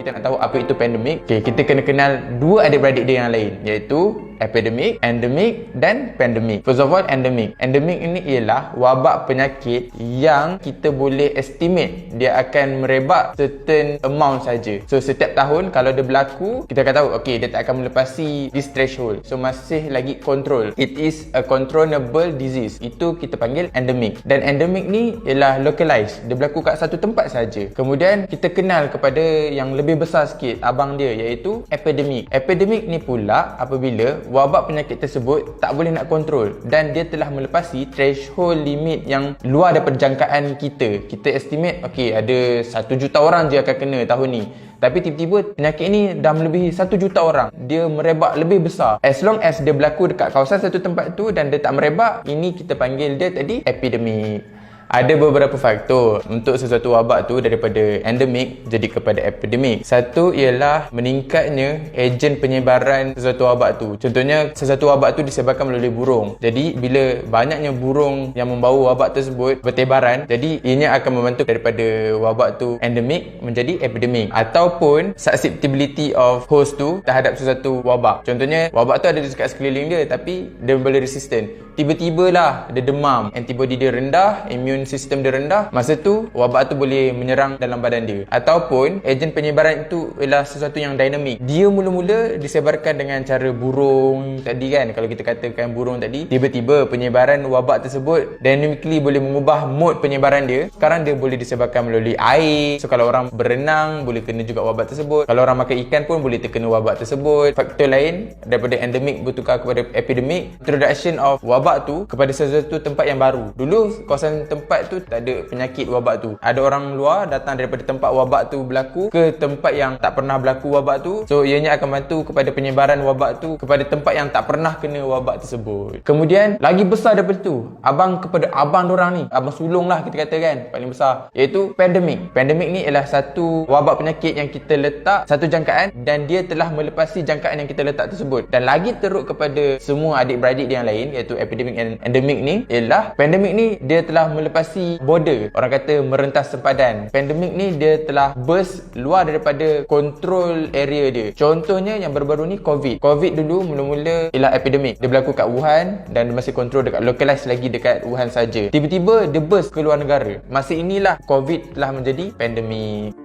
kita nak tahu apa itu pandemik, kita kena kenal dua adik-beradik dia yang lain, iaitu epidemic, endemic dan pandemic. First of all, endemic. Endemic ini ialah wabak penyakit yang kita boleh estimate dia akan merebak certain amount saja. So setiap tahun kalau dia berlaku, kita akan tahu dia tak akan melepasi this threshold. So masih lagi control. It is a controllable disease. Itu kita panggil endemic. Dan endemic ni ialah localized. Dia berlaku kat satu tempat saja. Kemudian kita kenal kepada yang lebih besar sikit, abang dia, iaitu epidemic. Epidemic ni pula apabila wabak penyakit tersebut tak boleh nak kontrol dan dia telah melepasi threshold limit yang luar daripada jangkaan kita. Kita estimate ada 1 juta orang je akan kena tahun ni. Tapi tiba-tiba penyakit ni dah melebihi 1 juta orang. Dia merebak lebih besar. As long as dia berlaku dekat kawasan satu tempat tu dan dia tak merebak, ini kita panggil dia tadi epidemik. Ada beberapa faktor untuk sesuatu wabak tu daripada endemik jadi kepada epidemik. Satu ialah meningkatnya ejen penyebaran sesuatu wabak tu. Contohnya, sesuatu wabak tu disebarkan melalui burung. Jadi bila banyaknya burung yang membawa wabak tersebut bertebaran, jadi ianya akan membantu daripada wabak tu endemik menjadi epidemik. Ataupun susceptibility of host tu terhadap sesuatu wabak. Contohnya, wabak tu ada dekat sekeliling dia tapi dia boleh resistant. Tiba-tibalah dia demam, antibody dia rendah, immune sistem dia rendah, masa tu wabak tu boleh menyerang dalam badan dia. Ataupun ejen penyebaran itu ialah sesuatu yang dinamik. Dia mula-mula disebarkan dengan cara burung tadi kan, kalau kita katakan burung tadi, tiba-tiba penyebaran wabak tersebut dynamically boleh mengubah mode penyebaran dia. Sekarang dia boleh disebarkan melalui air. So kalau orang berenang boleh kena juga wabak tersebut. Kalau orang makan ikan pun boleh terkena wabak tersebut. Faktor lain daripada endemik bertukar kepada epidemik, introduction of wabak tu kepada sesuatu tempat yang baru. Dulu kawasan tempat tu tak ada penyakit wabak tu. Ada orang luar datang daripada tempat wabak tu berlaku ke tempat yang tak pernah berlaku wabak tu. So ianya akan bantu kepada penyebaran wabak tu kepada tempat yang tak pernah kena wabak tersebut. Kemudian lagi besar daripada tu, abang kepada abang dorang ni, abang sulung lah kita kata kan, paling besar, iaitu pandemik. Pandemik ni ialah satu wabak penyakit yang kita letak satu jangkaan dan dia telah melepasi jangkaan yang kita letak tersebut. Dan lagi teruk kepada semua adik-beradik dia yang lain, iaitu epidemik dan endemik ni, ialah pandemik ni dia telah melepasi border. Orang kata merentas sempadan. Pandemik ni dia telah burst luar daripada kontrol area dia. Contohnya yang baru-baru ni COVID. COVID dulu mula-mula ialah epidemik. Dia berlaku kat Wuhan dan dia masih kontrol dekat localized lagi dekat Wuhan saja. Tiba-tiba dia burst ke luar negara. Masa inilah COVID telah menjadi pandemik.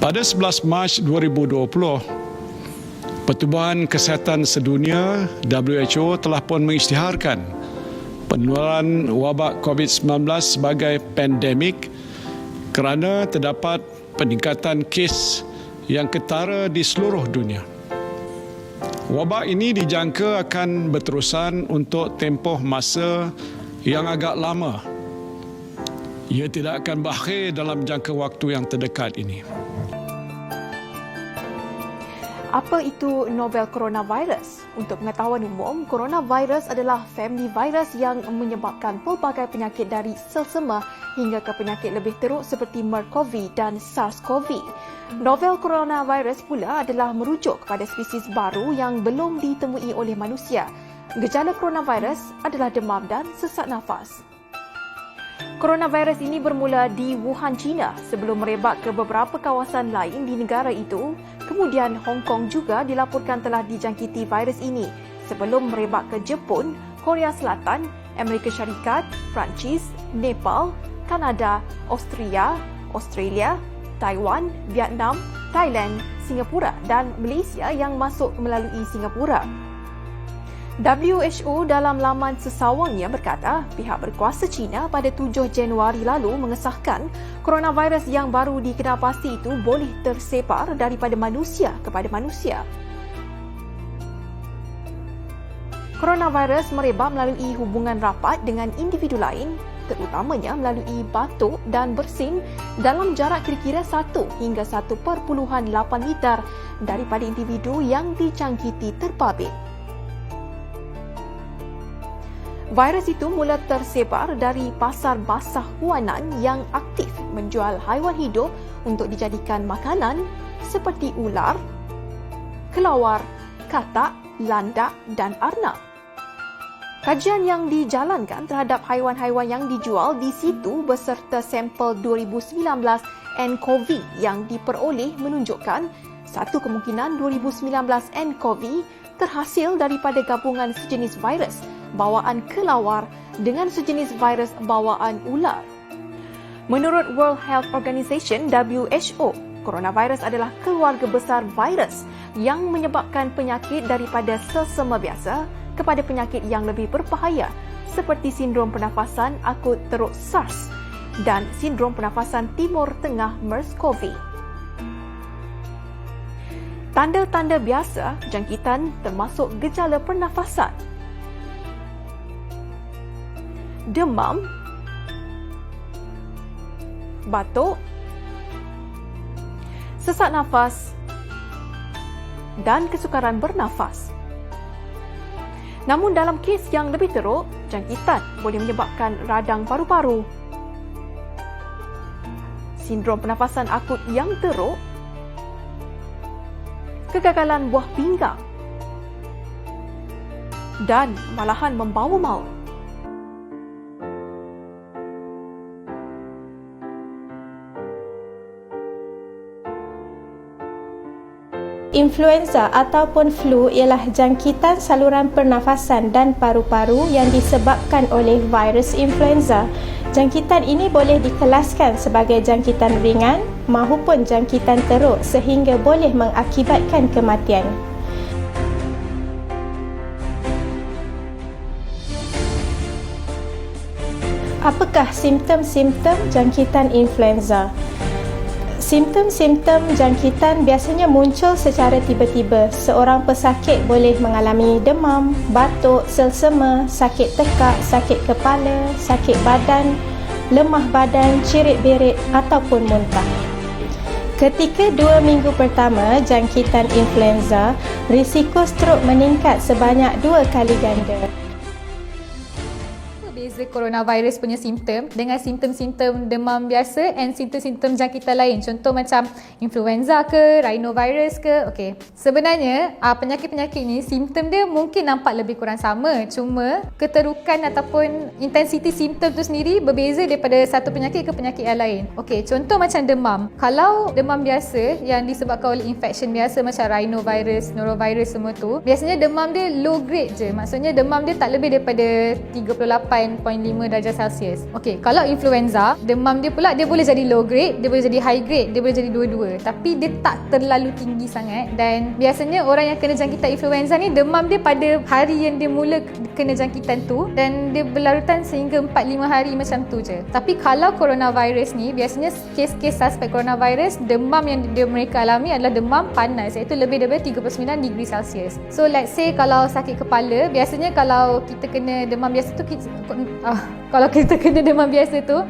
Pada 11 Mac 2020, Pertubuhan Kesihatan Sedunia WHO telah pun mengisytiharkan penularan wabak COVID-19 sebagai pandemik kerana terdapat peningkatan kes yang ketara di seluruh dunia. Wabak ini dijangka akan berterusan untuk tempoh masa yang agak lama. Ia tidak akan berakhir dalam jangka waktu yang terdekat ini. Apa itu novel coronavirus? Untuk pengetahuan umum, coronavirus adalah famili virus yang menyebabkan pelbagai penyakit dari sel semar hingga ke penyakit lebih teruk seperti MERS-CoV dan SARS-CoV. Novel coronavirus pula adalah merujuk kepada spesies baru yang belum ditemui oleh manusia. Gejala coronavirus adalah demam dan sesak nafas. Coronavirus ini bermula di Wuhan, China sebelum merebak ke beberapa kawasan lain di negara itu. Kemudian Hong Kong juga dilaporkan telah dijangkiti virus ini sebelum merebak ke Jepun, Korea Selatan, Amerika Syarikat, Perancis, Nepal, Kanada, Austria, Australia, Taiwan, Vietnam, Thailand, Singapura dan Malaysia yang masuk melalui Singapura. WHO dalam laman sesawangnya berkata pihak berkuasa China pada 7 Januari lalu mengesahkan coronavirus yang baru dikenal pasti itu boleh tersebar daripada manusia kepada manusia. Coronavirus merebak melalui hubungan rapat dengan individu lain, terutamanya melalui batuk dan bersin dalam jarak kira-kira 1 hingga 1.8 meter daripada individu yang dijangkiti terbabit. Virus itu mula tersebar dari pasar basah Huanan yang aktif menjual haiwan hidup untuk dijadikan makanan seperti ular, kelawar, katak, landak dan arnab. Kajian yang dijalankan terhadap haiwan-haiwan yang dijual di situ beserta sampel 2019 nCoV yang diperoleh menunjukkan satu kemungkinan 2019 nCoV terhasil daripada gabungan sejenis virus bawaan kelawar dengan sejenis virus bawaan ular. Menurut World Health Organization (WHO), coronavirus adalah keluarga besar virus yang menyebabkan penyakit daripada selsema biasa kepada penyakit yang lebih berbahaya seperti sindrom pernafasan akut teruk SARS dan sindrom pernafasan Timur Tengah MERS-CoV. Tanda-tanda biasa jangkitan termasuk gejala pernafasan, demam, batuk, sesak nafas dan kesukaran bernafas. Namun dalam kes yang lebih teruk, jangkitan boleh menyebabkan radang paru-paru, sindrom pernafasan akut yang teruk, kegagalan buah pinggang dan malahan membawa maut. Influenza ataupun flu ialah jangkitan saluran pernafasan dan paru-paru yang disebabkan oleh virus influenza. Jangkitan ini boleh dikelaskan sebagai jangkitan ringan maupun jangkitan teruk sehingga boleh mengakibatkan kematian. Apakah simptom-simptom jangkitan influenza? Simptom-simptom jangkitan biasanya muncul secara tiba-tiba. Seorang pesakit boleh mengalami demam, batuk, selsema, sakit tekak, sakit kepala, sakit badan, lemah badan, cirit-berit ataupun muntah. Ketika 2 minggu pertama jangkitan influenza, risiko strok meningkat sebanyak 2 kali ganda. Beza coronavirus punya simptom dengan simptom-simptom demam biasa and simptom-simptom jangkitan lain. Contoh macam influenza ke, rhinovirus ke. Okey. Sebenarnya penyakit-penyakit ni simptom dia mungkin nampak lebih kurang sama. Cuma keterukan ataupun intensiti simptom tu sendiri berbeza daripada satu penyakit ke penyakit yang lain. Okey, contoh macam demam. Kalau demam biasa yang disebabkan oleh infection biasa macam rhinovirus, norovirus semua tu, biasanya demam dia low grade je. Maksudnya demam dia tak lebih daripada 38.5 darjah Celsius. Okey, kalau influenza, demam dia pula dia boleh jadi low grade, dia boleh jadi high grade, dia boleh jadi dua-dua. Tapi dia tak terlalu tinggi sangat dan biasanya orang yang kena jangkitan influenza ni demam dia pada hari yang dia mula kena jangkitan tu dan dia berlarutan sehingga 4-5 hari macam tu je. Tapi kalau coronavirus ni, biasanya kes-kes suspek coronavirus, demam yang mereka alami adalah demam panas iaitu lebih daripada 39 degree Celsius. So let's say kalau sakit kepala, biasanya kalau kita kena demam biasa tu kalau kita kena demam biasa tu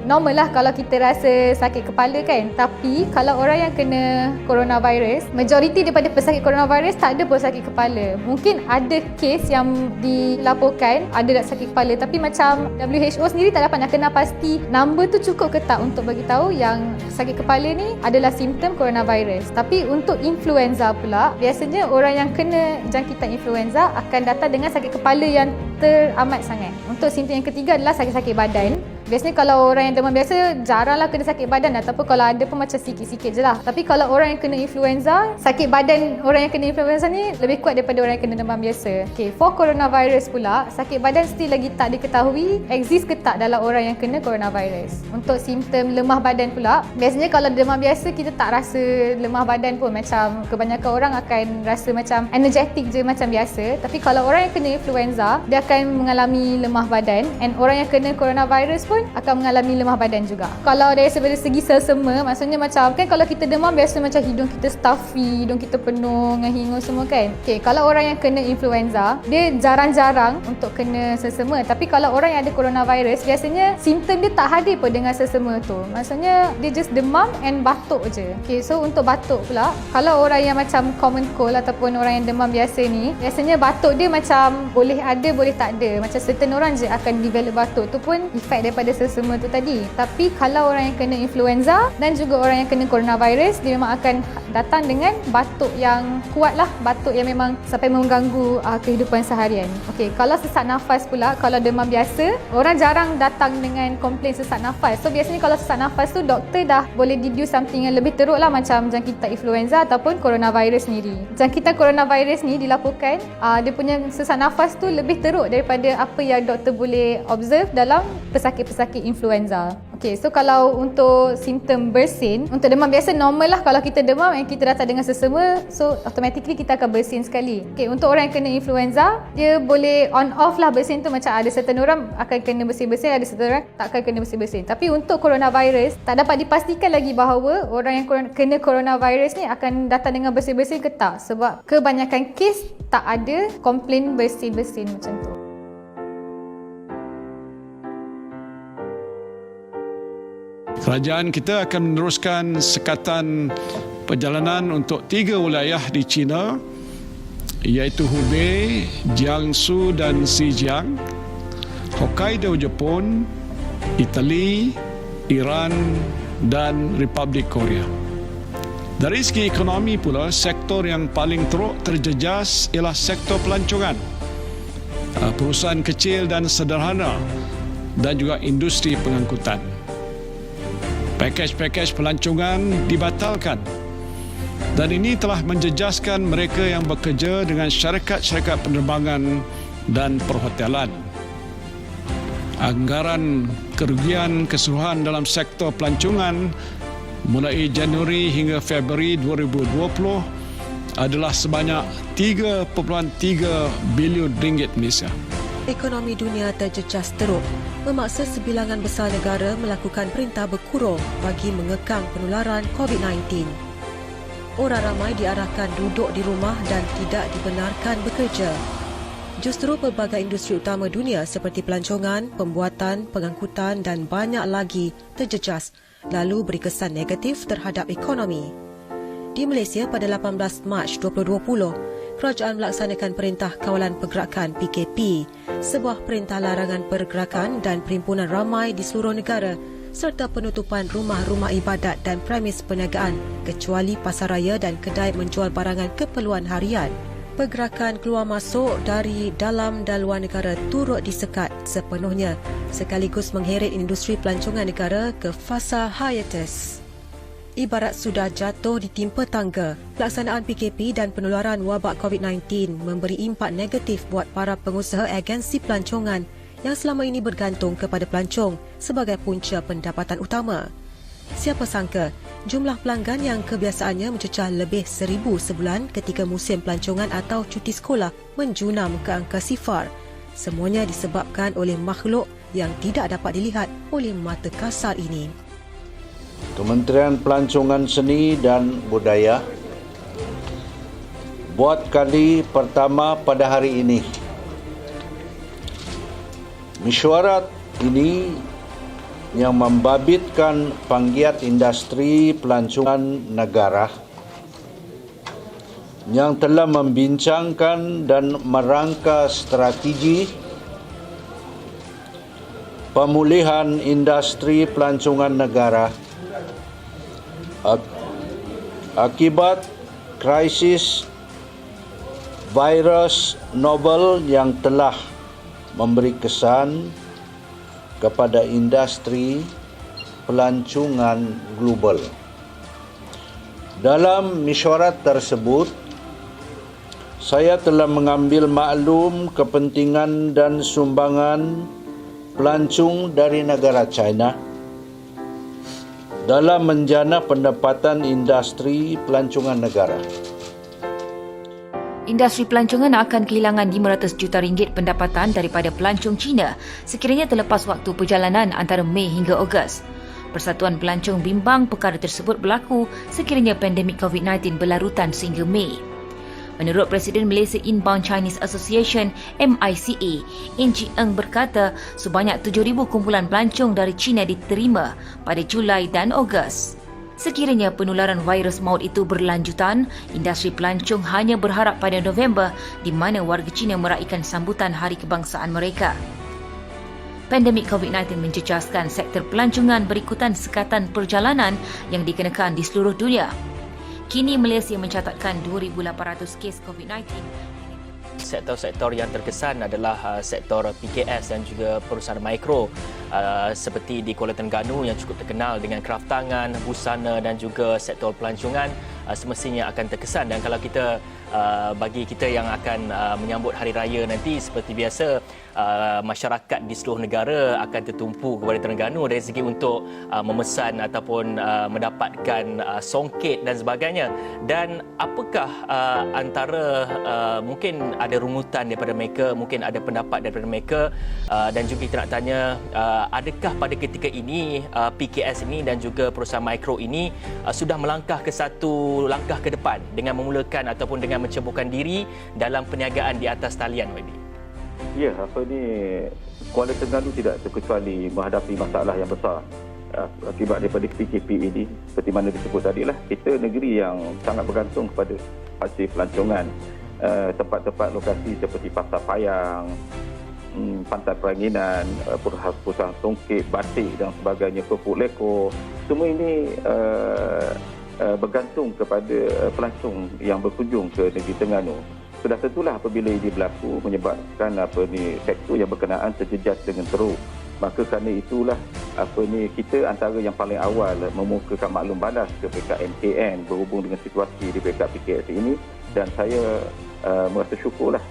normal lah kalau kita rasa sakit kepala kan. Tapi kalau orang yang kena coronavirus, majoriti daripada pesakit coronavirus tak ada pun sakit kepala. Mungkin ada kes yang dilaporkan ada sakit kepala, tapi macam WHO sendiri tak dapat nak kenal pasti number tu cukup ke tak untuk bagi tahu yang sakit kepala ni adalah simptom coronavirus. Tapi untuk influenza pula, biasanya orang yang kena jangkitan influenza akan datang dengan sakit kepala yang teramat sangat. Untuk simptom yang ketiga adalah sakit-sakit badan. Biasanya kalau orang yang demam biasa jaranglah kena sakit badan, ataupun kalau ada pun macam sikit-sikit je lah. Tapi kalau orang yang kena influenza, sakit badan orang yang kena influenza ni lebih kuat daripada orang yang kena demam biasa. Okay, for coronavirus pula, sakit badan still lagi tak diketahui exist ke tak dalam orang yang kena coronavirus. Untuk simptom lemah badan pula, biasanya kalau demam biasa kita tak rasa lemah badan pun, macam kebanyakan orang akan rasa macam energetic je macam biasa. Tapi kalau orang yang kena influenza, dia akan mengalami lemah badan, and orang yang kena coronavirus pun akan mengalami lemah badan juga. Kalau dari segi selsema, maksudnya macam kan kalau kita demam biasa macam hidung kita stuffy, hidung kita penuh dengan hingus semua kan. Okay, kalau orang yang kena influenza, dia jarang-jarang untuk kena selsema. Tapi kalau orang yang ada coronavirus, biasanya simptom dia tak hadir pun dengan selsema tu. Maksudnya dia just demam and batuk je. Okay, so untuk batuk pula, kalau orang yang macam common cold ataupun orang yang demam biasa ni, biasanya batuk dia macam boleh ada boleh tak ada. Macam certain orang je akan develop batuk tu pun efek daripada selsema tu tadi. Tapi kalau orang yang kena influenza dan juga orang yang kena coronavirus, dia memang akan datang dengan batuk yang kuat lah, batuk yang memang sampai mengganggu kehidupan seharian. Okey, kalau sesak nafas pula, kalau demam biasa, orang jarang datang dengan komplain sesak nafas. So biasanya kalau sesak nafas tu doktor dah boleh deduce something yang lebih teruk lah, macam jangkitan influenza ataupun coronavirus sendiri. Jangkitan coronavirus ni dilaporkan dia punya sesak nafas tu lebih teruk daripada apa yang doktor boleh observe dalam pesakit-pesakit influenza. Okey, so kalau untuk simptom bersin, untuk demam biasa normal lah, kalau kita demam and kita datang dengan sesama, so automatically kita akan bersin sekali. Okey, untuk orang yang kena influenza, dia boleh on off lah bersin tu, macam ada certain orang akan kena bersin-bersin, ada certain orang tak akan kena bersin-bersin. Tapi untuk coronavirus, tak dapat dipastikan lagi bahawa orang yang kena coronavirus ni akan datang dengan bersin-bersin ke tak, sebab kebanyakan kes tak ada komplain bersin-bersin macam tu. Kerajaan kita akan meneruskan sekatan perjalanan untuk 3 wilayah di China, iaitu Hubei, Jiangsu dan Zhejiang, Hokkaido Jepun, Itali, Iran dan Republik Korea. Dari segi ekonomi pula, sektor yang paling teruk terjejas ialah sektor pelancongan, perusahaan kecil dan sederhana dan juga industri pengangkutan. Pakej-pakej pelancongan dibatalkan dan ini telah menjejaskan mereka yang bekerja dengan syarikat-syarikat penerbangan dan perhotelan. Anggaran kerugian keseluruhan dalam sektor pelancongan mulai Januari hingga Februari 2020 adalah sebanyak 3.3 bilion ringgit Malaysia. Ekonomi dunia terjejas teruk, memaksa sebilangan besar negara melakukan perintah berkurung bagi mengekang penularan COVID-19. Orang ramai diarahkan duduk di rumah dan tidak dibenarkan bekerja. Justru pelbagai industri utama dunia seperti pelancongan, pembuatan, pengangkutan dan banyak lagi terjejas, lalu beri kesan negatif terhadap ekonomi. Di Malaysia pada 18 Mac 2020, kerajaan melaksanakan Perintah Kawalan Pergerakan PKP, sebuah perintah larangan pergerakan dan perhimpunan ramai di seluruh negara serta penutupan rumah-rumah ibadat dan premis perniagaan kecuali pasaraya dan kedai menjual barangan keperluan harian. Pergerakan keluar masuk dari dalam dan luar negara turut disekat sepenuhnya sekaligus mengheret industri pelancongan negara ke fasa hiatus. Ibarat sudah jatuh ditimpa tangga, pelaksanaan PKP dan penularan wabak COVID-19 memberi impak negatif buat para pengusaha agensi pelancongan yang selama ini bergantung kepada pelancong sebagai punca pendapatan utama. Siapa sangka, jumlah pelanggan yang kebiasaannya mencecah lebih 1,000 sebulan ketika musim pelancongan atau cuti sekolah menjunam ke angka sifar. Semuanya disebabkan oleh makhluk yang tidak dapat dilihat oleh mata kasar ini. Kementerian Pelancongan Seni dan Budaya buat kali pertama pada hari ini. Mesyuarat ini yang membabitkan panggiat industri pelancongan negara yang telah membincangkan dan merangka strategi pemulihan industri pelancongan negara akibat krisis virus novel yang telah memberi kesan kepada industri pelancongan global. Dalam mesyuarat tersebut, saya telah mengambil maklum kepentingan dan sumbangan pelancong dari negara China dalam menjana pendapatan industri pelancongan negara. Industri pelancongan akan kehilangan 500 juta ringgit pendapatan daripada pelancong Cina sekiranya terlepas waktu perjalanan antara Mei hingga Ogos. Persatuan Pelancong bimbang perkara tersebut berlaku sekiranya pandemik COVID-19 berlarutan sehingga Mei. Menurut Presiden Malaysia Inbound Chinese Association MICA, In Ji Eng berkata sebanyak 7,000 kumpulan pelancong dari China diterima pada Julai dan Ogos. Sekiranya penularan virus maut itu berlanjutan, industri pelancong hanya berharap pada November di mana warga China meraihkan sambutan Hari Kebangsaan mereka. Pandemik COVID-19 menjejaskan sektor pelancongan berikutan sekatan perjalanan yang dikenakan di seluruh dunia. Kini Malaysia mencatatkan 2,800 kes COVID-19. Sektor-sektor yang terkesan adalah sektor PKS dan juga perusahaan mikro seperti di Kuala Terengganu yang cukup terkenal dengan kraftangan, busana dan juga sektor pelancongan semestinya akan terkesan. Dan kalau kita bagi kita yang akan menyambut hari raya nanti, seperti biasa masyarakat di seluruh negara akan tertumpu kepada Terengganu dari segi untuk memesan ataupun mendapatkan songket dan sebagainya. Dan apakah antara mungkin ada rungutan daripada mereka, mungkin ada pendapat daripada mereka, dan juga kita nak tanya adakah pada ketika ini PKS ini dan juga perusahaan mikro ini sudah melangkah ke satu langkah ke depan dengan memulakan ataupun dengan menceburkan diri dalam perniagaan di atas talian, Wadi? Ya, Kuala Terengganu tidak terkecuali menghadapi masalah yang besar akibat daripada PKP ini. Seperti mana disebut tadi lah, kita negeri yang sangat bergantung kepada hasil pelancongan. Tempat-tempat lokasi seperti Pasar Payang, Pantai Peranginan, perusahaan songket, batik dan sebagainya, Pupuk Leko, semua ini bergantung kepada pelancong yang berkunjung ke negeri Terengganu. Sudah tentulah apabila ini berlaku menyebabkan sektor yang berkenaan terjejas dengan teruk. Maka kerana itulah kita antara yang paling awal memukakan maklum balas ke pihak MKN berhubung dengan situasi di pihak PKS ini, dan saya merasa syukurlah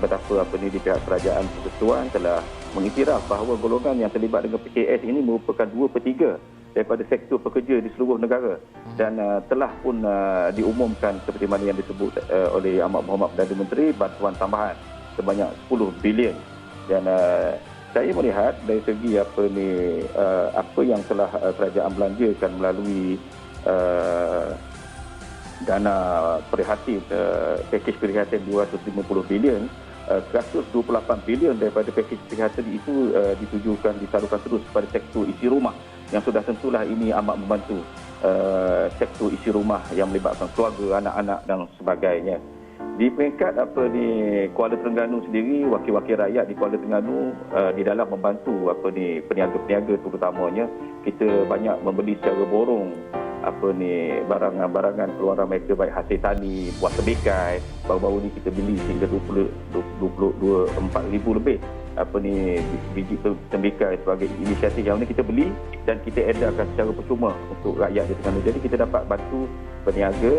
betapa di pihak kerajaan persekutuan telah mengiktiraf bahawa golongan yang terlibat dengan PKS ini merupakan 2/3 daripada sektor pekerja di seluruh negara, dan telah pun diumumkan seperti mana yang disebut oleh Amat Berhormat Perdana Menteri, bantuan tambahan sebanyak 10 bilion. Dan saya melihat dari segi apa yang telah kerajaan belanjakan melalui dana prihatin, pakej prihatin 250 bilion, 128 bilion daripada pakej prihatin itu ditujukan, disalurkan terus kepada sektor isi rumah, yang sudah tentulah ini amat membantu sektor isi rumah yang melibatkan keluarga, anak-anak dan sebagainya. Di peringkat Kuala Terengganu sendiri, wakil-wakil rakyat di Kuala Terengganu di dalam membantu peniaga-peniaga terutamanya, kita banyak membeli secara borong barangan-barangan keluaran mereka, baik hasil tani, buah tembikai. Baru-baru ni kita beli hingga 24,000 lebih biji tembikai sebagai inisiatif yang ni kita beli dan kita edarkan secara percuma untuk rakyat di Terengganu. Jadi kita dapat bantu peniaga,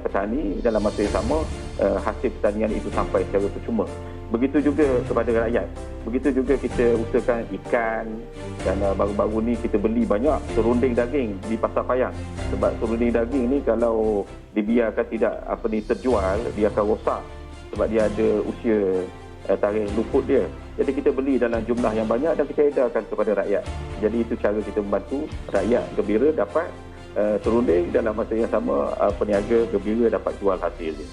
petani dalam masa yang sama, hasil pertanian itu sampai secara percuma. Begitu juga kepada rakyat. Begitu juga kita usahakan ikan, dan baru-baru ni kita beli banyak serunding daging di Pasar Payang. Sebab serunding daging ni kalau dibiarkan tidak terjual, dia akan rosak sebab dia ada usia tarikh luput dia. Jadi kita beli dalam jumlah yang banyak dan kita edarkan kepada rakyat. Jadi itu cara kita membantu rakyat gembira dapat serunding, dalam masa yang sama peniaga gembira dapat jual hasil dia.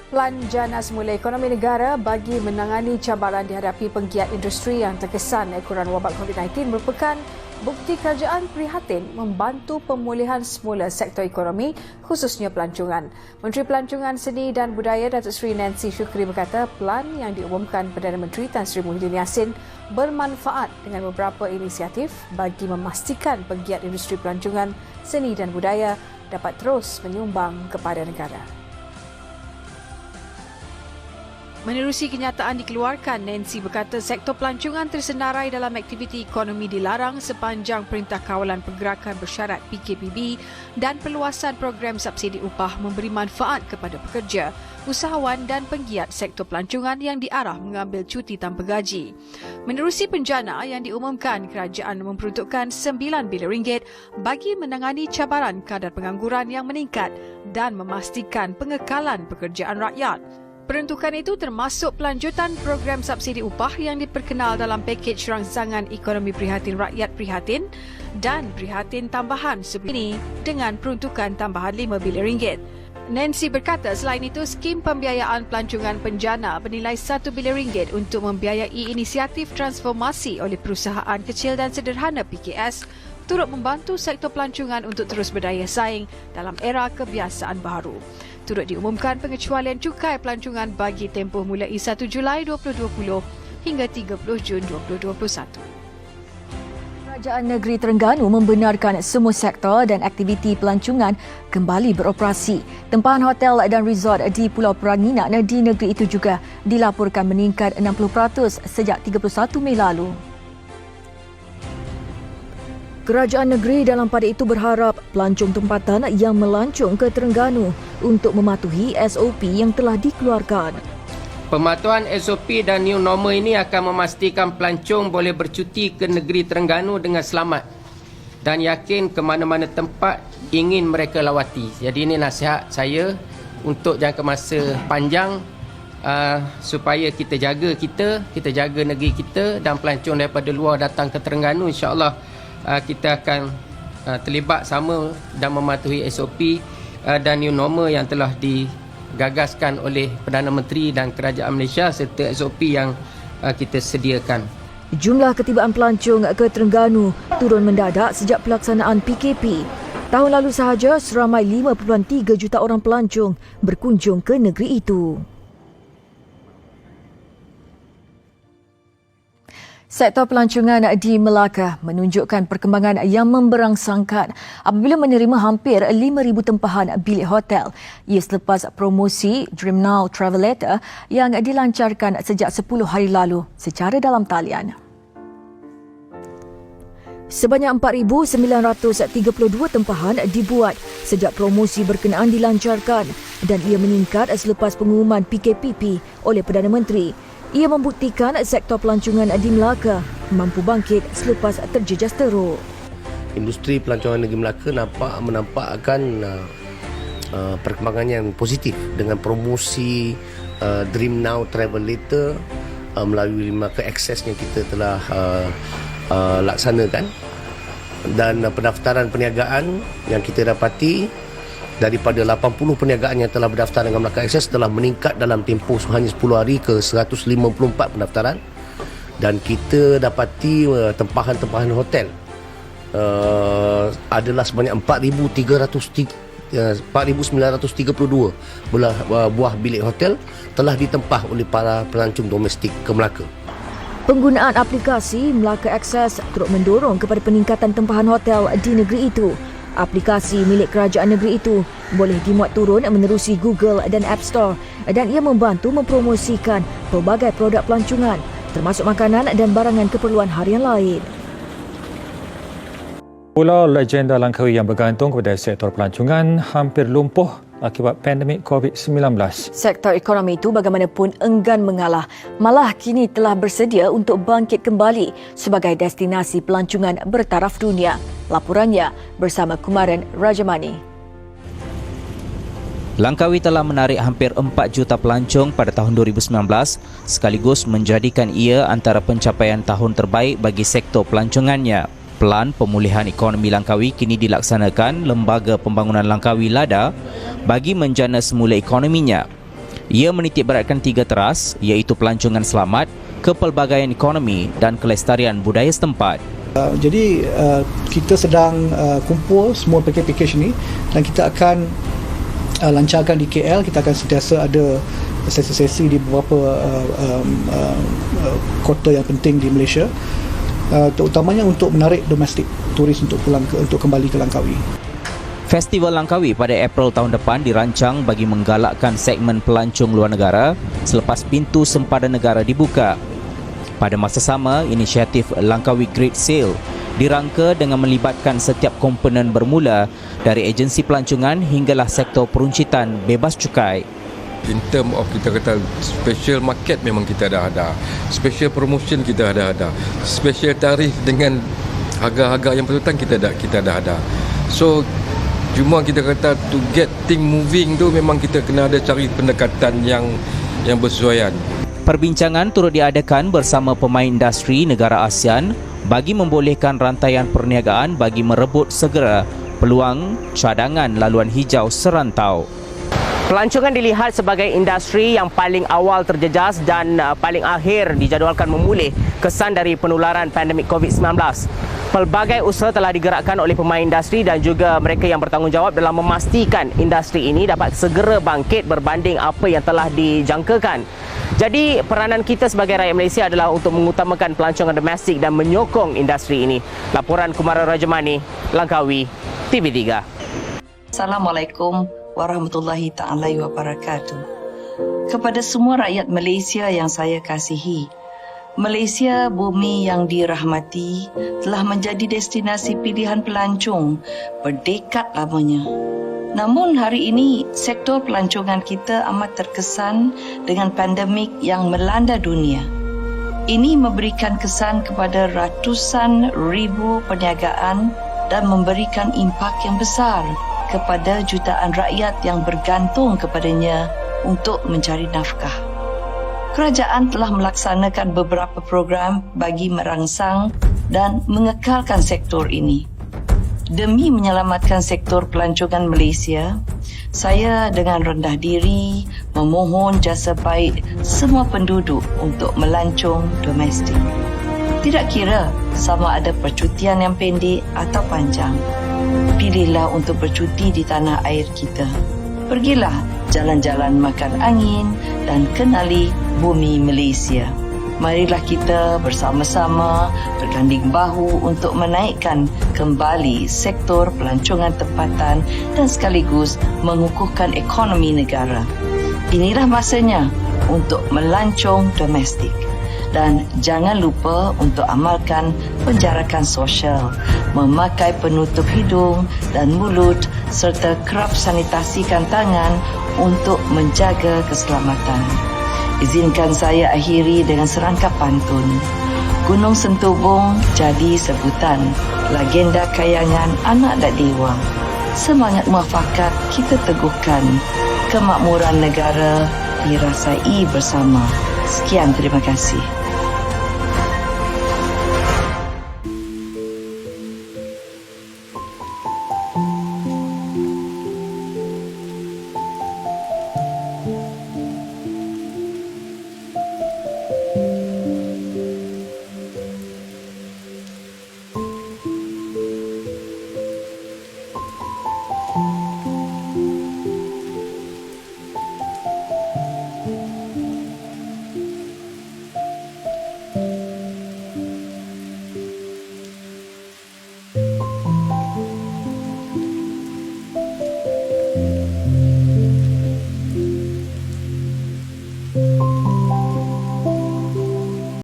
Pelan jana semula ekonomi negara bagi menangani cabaran dihadapi penggiat industri yang terkesan ekoran wabak COVID-19 merupakan bukti kerajaan prihatin membantu pemulihan semula sektor ekonomi, khususnya pelancongan. Menteri Pelancongan, Seni dan Budaya Datuk Seri Nancy Shukri berkata pelan yang diumumkan Perdana Menteri Tan Sri Muhyiddin Yassin bermanfaat dengan beberapa inisiatif bagi memastikan penggiat industri pelancongan, seni dan budaya dapat terus menyumbang kepada negara. Menerusi kenyataan dikeluarkan, Nancy berkata sektor pelancongan tersenarai dalam aktiviti ekonomi dilarang sepanjang Perintah Kawalan Pergerakan Bersyarat PKPB dan perluasan program subsidi upah memberi manfaat kepada pekerja, usahawan dan penggiat sektor pelancongan yang diarah mengambil cuti tanpa gaji. Menerusi penjana yang diumumkan, kerajaan memperuntukkan RM9 bilion bagi menangani cabaran kadar pengangguran yang meningkat dan memastikan pengekalan pekerjaan rakyat. Peruntukan itu termasuk pelanjutan program subsidi upah yang diperkenal dalam pakej rangsangan ekonomi prihatin rakyat Prihatin dan Prihatin tambahan sebelum ini dengan peruntukan tambahan RM5 bilion. Nancy berkata selain itu, skim pembiayaan pelancongan penjana bernilai RM1 bilion untuk membiayai inisiatif transformasi oleh perusahaan kecil dan sederhana PKS turut membantu sektor pelancongan untuk terus berdaya saing dalam era kebiasaan baru. Turut diumumkan pengecualian cukai pelancongan bagi tempoh mulai 1 Julai 2020 hingga 30 Jun 2021. Kerajaan Negeri Terengganu membenarkan semua sektor dan aktiviti pelancongan kembali beroperasi. Tempahan hotel dan resort di Pulau Peranginan di negeri itu juga dilaporkan meningkat 60% sejak 31 Mei lalu. Kerajaan negeri dalam pada itu berharap pelancong tempatan yang melancong ke Terengganu untuk mematuhi SOP yang telah dikeluarkan. Pematuhan SOP dan new normal ini akan memastikan pelancong boleh bercuti ke negeri Terengganu dengan selamat dan yakin ke mana-mana tempat ingin mereka lawati. Jadi ini nasihat saya untuk jangka masa panjang supaya kita jaga negeri kita dan pelancong daripada luar datang ke Terengganu, insya-Allah kita akan terlibat sama dan mematuhi SOP dan new normal yang telah digagaskan oleh Perdana Menteri dan Kerajaan Malaysia serta SOP yang kita sediakan. Jumlah ketibaan pelancong ke Terengganu turun mendadak sejak pelaksanaan PKP. Tahun lalu sahaja seramai 5.3 juta orang pelancong berkunjung ke negeri itu. Sektor pelancongan di Melaka menunjukkan perkembangan yang memberangsangkan apabila menerima hampir 5,000 tempahan bilik hotel. Ia selepas promosi Dream Now Travelator yang dilancarkan sejak 10 hari lalu secara dalam talian. Sebanyak 4,932 tempahan dibuat sejak promosi berkenaan dilancarkan dan ia meningkat selepas pengumuman PKPP oleh Perdana Menteri. Ia membuktikan sektor pelancongan di Melaka mampu bangkit selepas terjejas teruk. Industri pelancongan negeri Melaka menampakkan perkembangan yang positif dengan promosi Dream Now Travelator melalui Melaka Access yang kita telah laksanakan, dan pendaftaran perniagaan yang kita dapati daripada 80 perniagaan yang telah berdaftar dengan Melaka Access telah meningkat dalam tempoh hanya 10 hari ke 154 pendaftaran, dan kita dapati tempahan-tempahan hotel adalah sebanyak 4,932 buah bilik hotel telah ditempah oleh para pelancong domestik ke Melaka. Penggunaan aplikasi Melaka Access turut mendorong kepada peningkatan tempahan hotel di negeri itu. Aplikasi milik kerajaan negeri itu boleh dimuat turun menerusi Google dan App Store dan ia membantu mempromosikan pelbagai produk pelancongan termasuk makanan dan barangan keperluan harian lain. Pulau legenda Langkawi yang bergantung kepada sektor pelancongan hampir lumpuh akibat pandemik COVID-19. Sektor ekonomi itu bagaimanapun enggan mengalah, malah kini telah bersedia untuk bangkit kembali sebagai destinasi pelancongan bertaraf dunia. Laporannya bersama Kumaran Rajamani. Langkawi telah menarik hampir 4 juta pelancong pada tahun 2019 sekaligus menjadikan ia antara pencapaian tahun terbaik bagi sektor pelancongannya. Pelan pemulihan ekonomi Langkawi kini dilaksanakan Lembaga Pembangunan Langkawi LADA bagi menjana semula ekonominya. Ia menitik beratkan 3 teras iaitu pelancongan selamat, kepelbagaian ekonomi dan kelestarian budaya setempat. Jadi kita sedang kumpul semua package ni dan kita akan lancarkan di KL. Kita akan sentiasa ada sesi-sesi di beberapa kota yang penting di Malaysia, terutamanya untuk menarik domestik turis untuk kembali ke Langkawi. Festival Langkawi pada April tahun depan dirancang bagi menggalakkan segmen pelancong luar negara selepas pintu sempadan negara dibuka. Pada masa sama, inisiatif Langkawi Great Sale dirangka dengan melibatkan setiap komponen bermula dari agensi pelancongan hinggalah sektor peruncitan bebas cukai. In term of kita kata special market memang kita dah ada, special promotion kita dah ada, special tarif dengan harga-harga yang bertutan kita dah ada. So cuma kita kata to get thing moving tu memang kita kena ada cari pendekatan yang bersesuaian. Perbincangan turut diadakan bersama pemain industri negara ASEAN bagi membolehkan rantaian perniagaan bagi merebut segera peluang cadangan laluan hijau serantau. Pelancongan dilihat sebagai industri yang paling awal terjejas dan paling akhir dijadualkan memulih kesan dari penularan pandemik COVID-19. Pelbagai usaha telah digerakkan oleh pemain industri dan juga mereka yang bertanggungjawab dalam memastikan industri ini dapat segera bangkit berbanding apa yang telah dijangkakan. Jadi peranan kita sebagai rakyat Malaysia adalah untuk mengutamakan pelancongan domestik dan menyokong industri ini. Laporan Kumara Rajamani, Langkawi, TV3. Assalamualaikum warahmatullahi taala wabarakatuh. Kepada semua rakyat Malaysia yang saya kasihi, Malaysia, bumi yang dirahmati, telah menjadi destinasi pilihan pelancong berdekad lamanya. Namun hari ini, sektor pelancongan kita amat terkesan dengan pandemik yang melanda dunia. Ini memberikan kesan kepada ratusan ribu perniagaan dan memberikan impak yang besar kepada jutaan rakyat yang bergantung kepadanya untuk mencari nafkah. Kerajaan telah melaksanakan beberapa program bagi merangsang dan mengekalkan sektor ini. Demi menyelamatkan sektor pelancongan Malaysia, saya dengan rendah diri memohon jasa baik semua penduduk untuk melancong domestik. Tidak kira sama ada percutian yang pendek atau panjang, pilihlah untuk bercuti di tanah air kita. Pergilah jalan-jalan makan angin dan kenali bumi Malaysia. Marilah kita bersama-sama berganding bahu untuk menaikkan kembali sektor pelancongan tempatan dan sekaligus mengukuhkan ekonomi negara. Inilah masanya untuk melancong domestik. Dan jangan lupa untuk amalkan penjarakan sosial, memakai penutup hidung dan mulut serta kerap sanitasikan tangan untuk menjaga keselamatan. Izinkan saya akhiri dengan serangkap pantun. Gunung Sentubung jadi sebutan, legenda kayangan anak dan dewa. Semangat muafakat kita teguhkan, kemakmuran negara dirasai bersama. Sekian, terima kasih.